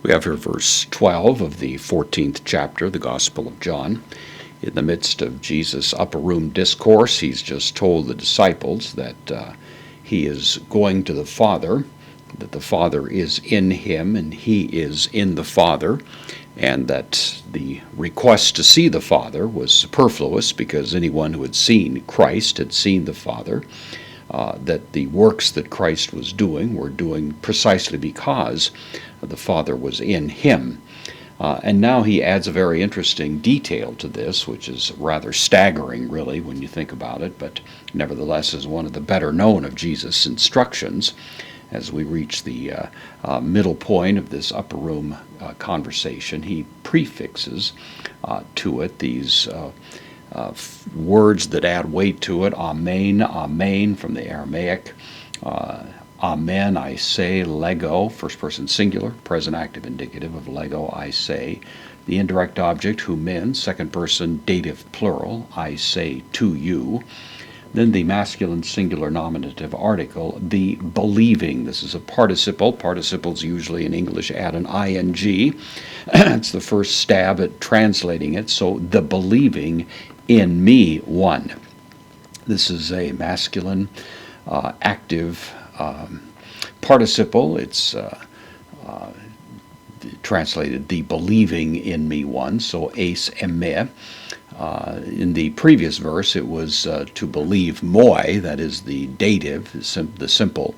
We have here verse 12 of the 14th chapter of the Gospel of John. In the midst of Jesus' upper room discourse, he's just told the disciples that he is going to the Father, that the Father is in him and he is in the Father, and that the request to see the Father was superfluous because anyone who had seen Christ had seen the Father. That the works that Christ was doing were doing precisely because the Father was in him. And now he adds a very interesting detail to this, which is rather staggering, really, when you think about it, but nevertheless is one of the better known of Jesus' instructions. As we reach the middle point of this upper room conversation, he prefixes to it these words that add weight to it. Amen, amen, from the Aramaic. Amen, I say, lego, first person singular, present active indicative of lego, I say. The indirect object, humin, second person dative plural, I say to you. Then the masculine singular nominative article, the believing. This is a participle. Participles usually in English add an ing. It's the first stab at translating it. So the believing in me one. This is a masculine active participle. It's translated the believing in me one. So eis eme. In the previous verse, it was to believe moi, that is the dative, the simple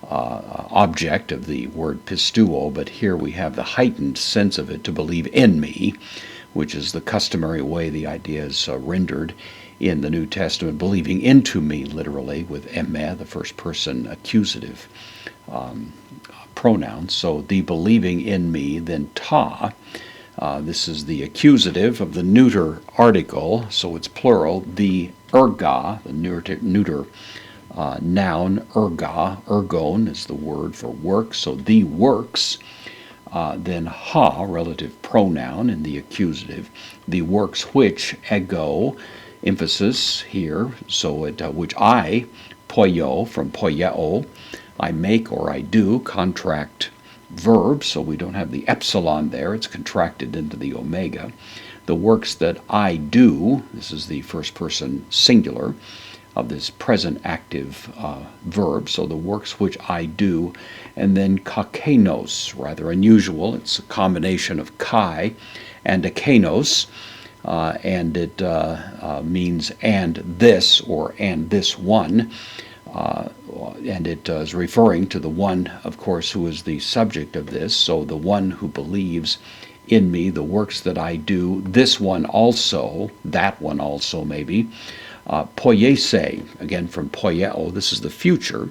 object of the word pistuo, but here we have the heightened sense of it, to believe in me, which is the customary way the idea is rendered in the New Testament, believing into me, literally, with eme, the first person accusative pronoun. So the believing in me, then ta. This is the accusative of the neuter article, so it's plural. The erga, the neuter noun, erga, ergon is the word for work, so the works. Then ha, relative pronoun in the accusative. The works which, ego, emphasis here, so it which I, poio, from poieo, I make or I do, contract verb, so we don't have the epsilon there, it's contracted into the omega. The works that I do, this is the first person singular of this present active verb, so the works which I do, and then kakenos, rather unusual, it's a combination of kai and akenos, and it means and this, or and this one. And it is referring to the one, of course, who is the subject of this. So the one who believes in me, the works that I do, this one also, that one also maybe. Poiese, again from poieo, this is the future,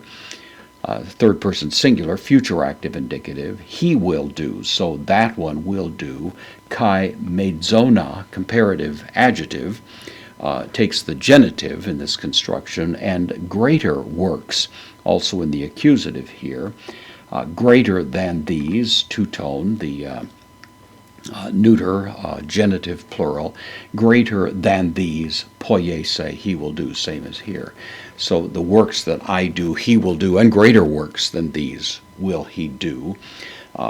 third person singular, future active indicative. He will do, so that one will do. Kai medzona, comparative adjective. Takes the genitive in this construction, and greater works, also in the accusative here, greater than these, two-tone, the neuter, genitive plural, greater than these, poiese, he will do, same as here. So the works that I do, he will do, and greater works than these will he do.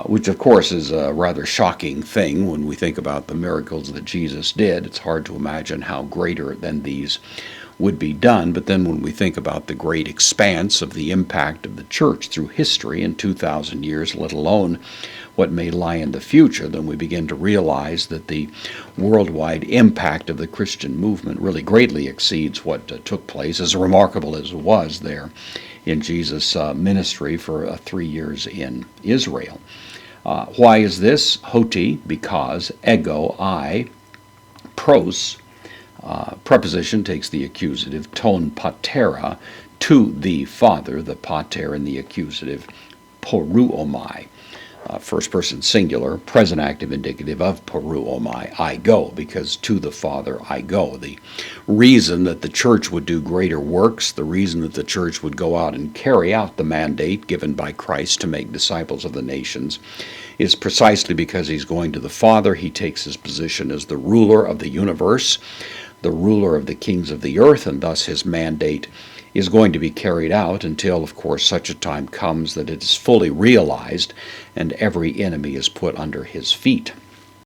Which, of course, is a rather shocking thing when we think about the miracles that Jesus did. It's hard to imagine how greater than these would be done. But then when we think about the great expanse of the impact of the church through history in 2,000 years, let alone what may lie in the future, then we begin to realize that the worldwide impact of the Christian movement really greatly exceeds what took place, as remarkable as it was there in Jesus' ministry for 3 years in Israel. Why is this? Hoti, because, ego, I, pros, preposition takes the accusative, ton patera, to the Father, the pater in the accusative, poruomai. First person singular, present active indicative of poruomai, I go, because to the Father I go. The reason that the church would do greater works, the reason that the church would go out and carry out the mandate given by Christ to make disciples of the nations, is precisely because he's going to the Father. He takes his position as the ruler of the universe, the ruler of the kings of the earth, and thus his mandate is going to be carried out until, of course, such a time comes that it is fully realized and every enemy is put under his feet.